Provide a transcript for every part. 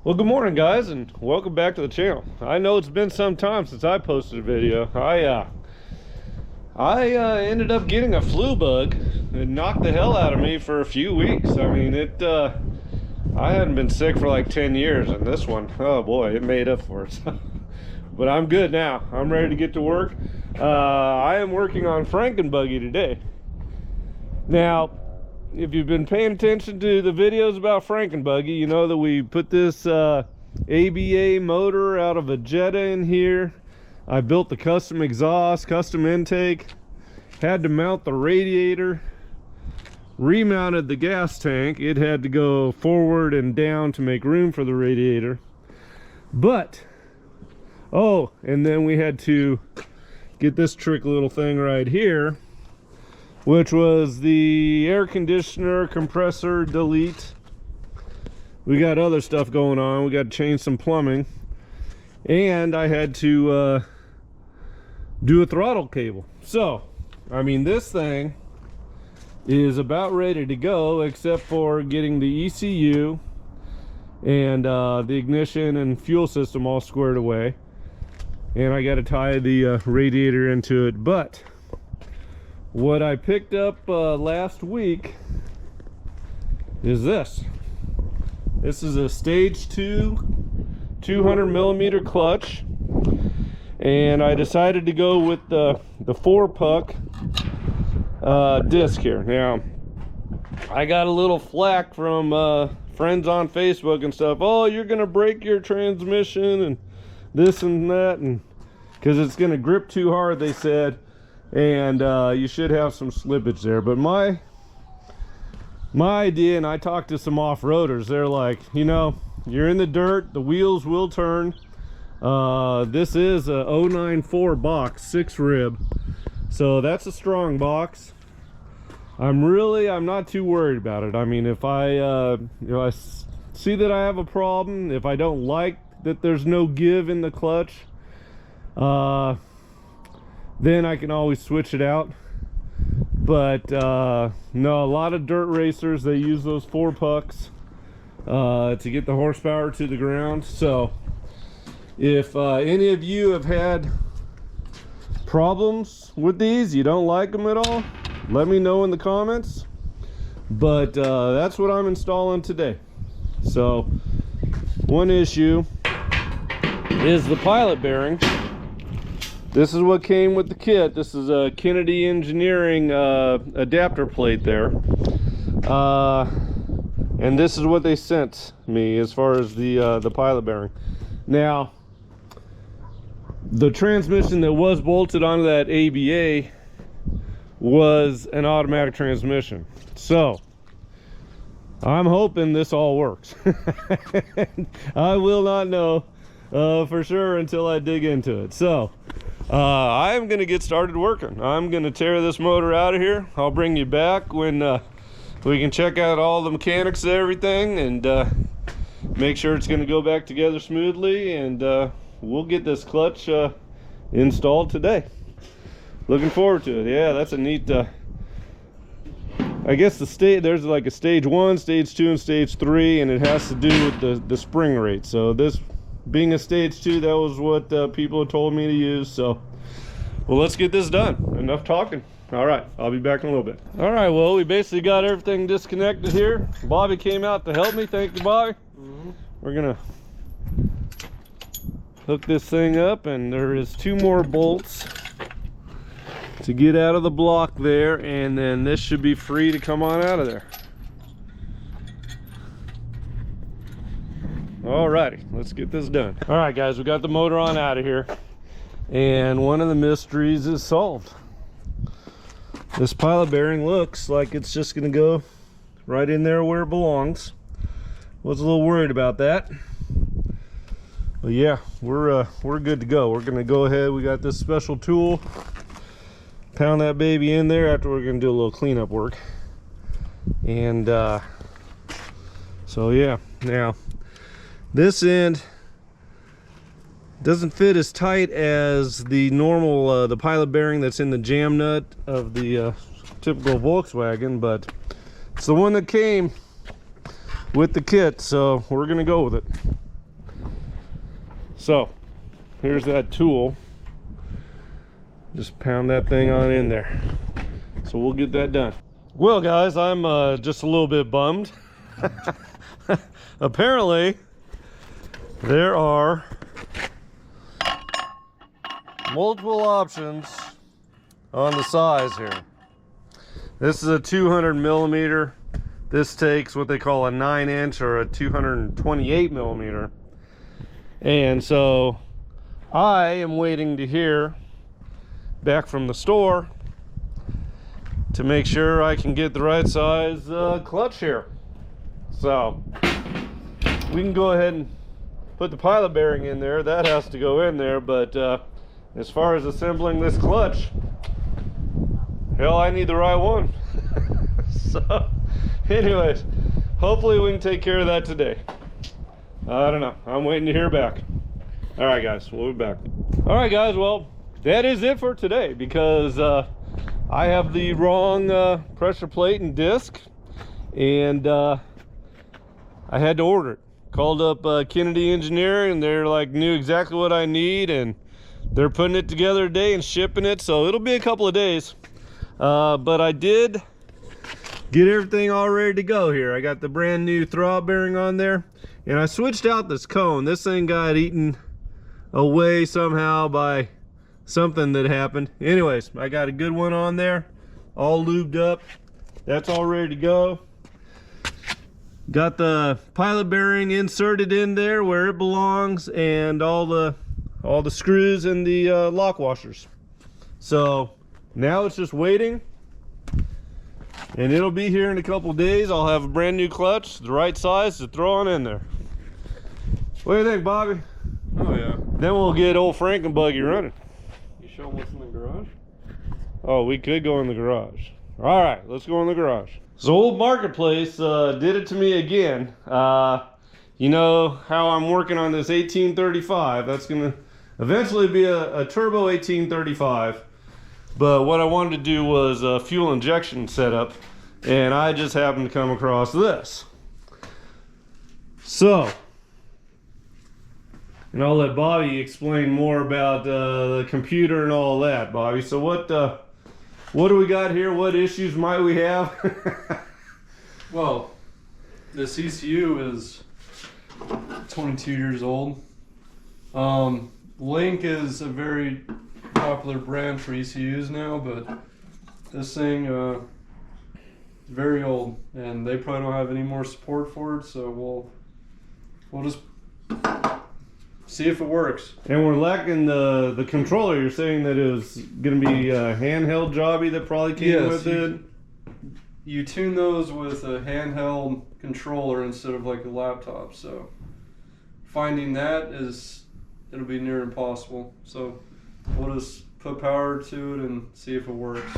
Well, good morning, guys, and welcome back to the channel. I know it's been some time since I posted a video. I ended up getting a flu bug. It knocked the hell out of me for a few weeks. I mean, I hadn't been sick for like 10 years, and this one, oh boy, it made up for it. But I'm good now. I'm ready to get to work. I am working on Frankenbuggy today. Now, if you've been paying attention to the videos about Frankenbuggy, you know that we put this ABA motor out of a Jetta in here. I built the custom exhaust, custom intake, had to mount the radiator, remounted the gas tank. It had to go forward and down to make room for the radiator. But, oh, and then we had to get this trick little thing right here, which was the air conditioner compressor delete. We got other stuff going on. We got to change some plumbing, and I had to do a throttle cable. So I mean, this thing is about ready to go, except for getting the ECU and the ignition and fuel system all squared away, and I got to tie the radiator into it. But what I picked up last week is this. This is a stage 2 200mm clutch, and I decided to go with the 4-puck disc here. Now, I got a little flack from friends on Facebook and stuff. Oh, you're gonna break your transmission and this and that, and because it's gonna grip too hard, they said, and you should have some slippage there. But my idea, and I talked to some off-roaders, they're like, you know, you're in the dirt, the wheels will turn. This is a 094 box, 6 rib, so that's a strong box. I'm not too worried about it. I mean, if I see that I have a problem, if I don't like that there's no give in the clutch, then I can always switch it out. But no, a lot of dirt racers, they use those 4-pucks to get the horsepower to the ground. So if any of you have had problems with these, you don't like them at all, let me know in the comments. But that's what I'm installing today. So one issue is the pilot bearing. This is what came with the kit. This is a Kennedy Engineering adapter plate there. And this is what they sent me as far as the pilot bearing. Now, the transmission that was bolted onto that ABA was an automatic transmission. So I'm hoping this all works. I will not know for sure until I dig into it. So I'm gonna get started working. I'm gonna tear this motor out of here. I'll bring you back when we can check out all the mechanics of everything and make sure it's gonna go back together smoothly, and we'll get this clutch installed today. Looking forward to it. Yeah, that's a neat I guess there's like a stage 1, stage 2, and stage 3, and it has to do with the spring rate. So this being a stage 2, that was what people had told me to use. So, well, let's get this done. Enough talking. All right, I'll be back in a little bit. All right, well, we basically got everything disconnected here. Bobby came out to help me. Thank you, Bobby. We're gonna hook this thing up, and there is 2 more bolts to get out of the block there, and then this should be free to come on out of there. Alrighty, let's get this done. All right, guys, we got the motor on out of here, and one of the mysteries is solved. This pilot bearing looks like it's just gonna go right in there where it belongs. Was a little worried about that, but yeah, we're good to go. We're gonna go ahead. We got this special tool. Pound that baby in there. After, we're gonna do a little cleanup work, and so yeah. Now, this end doesn't fit as tight as the normal the pilot bearing that's in the jam nut of the typical Volkswagen, but it's the one that came with the kit, so we're gonna go with it. So here's that tool. Just pound that thing on in there. So we'll get that done. Well guys, I'm just a little bit bummed. Apparently there are multiple options on the size here. This is a 200 millimeter. This takes what they call a 9-inch or a 228 millimeter. And so I am waiting to hear back from the store to make sure I can get the right size clutch here. So we can go ahead and put the pilot bearing in there. That has to go in there, but as far as assembling this clutch, hell, I need the right one. So anyways, hopefully we can take care of that today. I don't know, I'm waiting to hear back. All right guys, we'll be back. All right guys, well, that is it for today, because I have the wrong pressure plate and disc, and I had to order it. Called up Kennedy Engineering, and they're like, knew exactly what I need, and they're putting it together today and shipping it, so it'll be a couple of days. But I did get everything all ready to go here. I got the brand new throttle bearing on there, and I switched out this cone. This thing got eaten away somehow by something that happened. Anyways, I got a good one on there, all lubed up. That's all ready to go. Got the pilot bearing inserted in there where it belongs, and all the screws and the lock washers. So now it's just waiting, and it'll be here in a couple of days. I'll have a brand new clutch, the right size to throw on in there. What do you think, Bobby? Oh yeah. Then we'll get old Frankenbuggy running. You show what's in the garage? Oh, we could go in the garage. All right, let's go in the garage. So Old Marketplace did it to me again. You know how I'm working on this 1835. That's gonna eventually be a turbo 1835. But what I wanted to do was a fuel injection setup, and I just happened to come across this. So, and I'll let Bobby explain more about the computer and all that, Bobby. So what do we got here? What issues might we have? Well, this ECU is 22 years old. Link is a very popular brand for ECUs now, but this thing is very old, and they probably don't have any more support for it, so we'll just see if it works. And we're lacking the controller. You're saying that it was going to be a handheld jobby that probably came with it? You tune those with a handheld controller instead of like a laptop, so finding that it'll be near impossible. So we'll just put power to it and see if it works.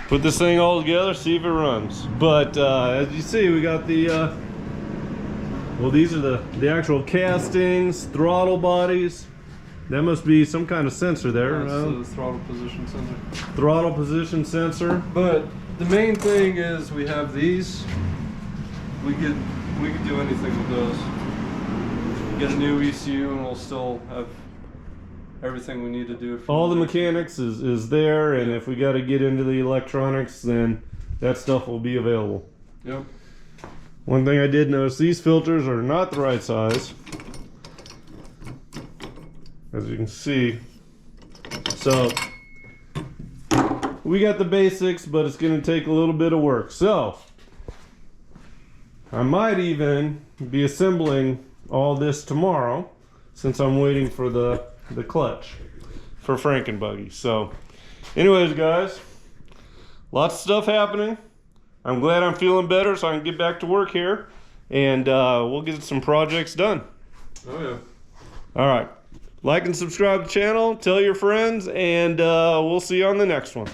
Put this thing all together, see if it runs. But as you see, we got the well, these are the actual castings, throttle bodies. That must be some kind of sensor there. That's the throttle position sensor. Throttle position sensor. But the main thing is we have these. We could do anything with those. Get a new ECU and we'll still have everything we need to do. All the mechanics is there, and if we got to get into the electronics, then that stuff will be available. Yep. One thing I did notice, these filters are not the right size, as you can see. So we got the basics, but it's going to take a little bit of work. So I might even be assembling all this tomorrow, since I'm waiting for the clutch for Frankenbuggy. So anyways guys, lots of stuff happening. I'm glad I'm feeling better so I can get back to work here, and we'll get some projects done. Oh yeah. All right, like and subscribe to the channel, tell your friends, and we'll see you on the next one.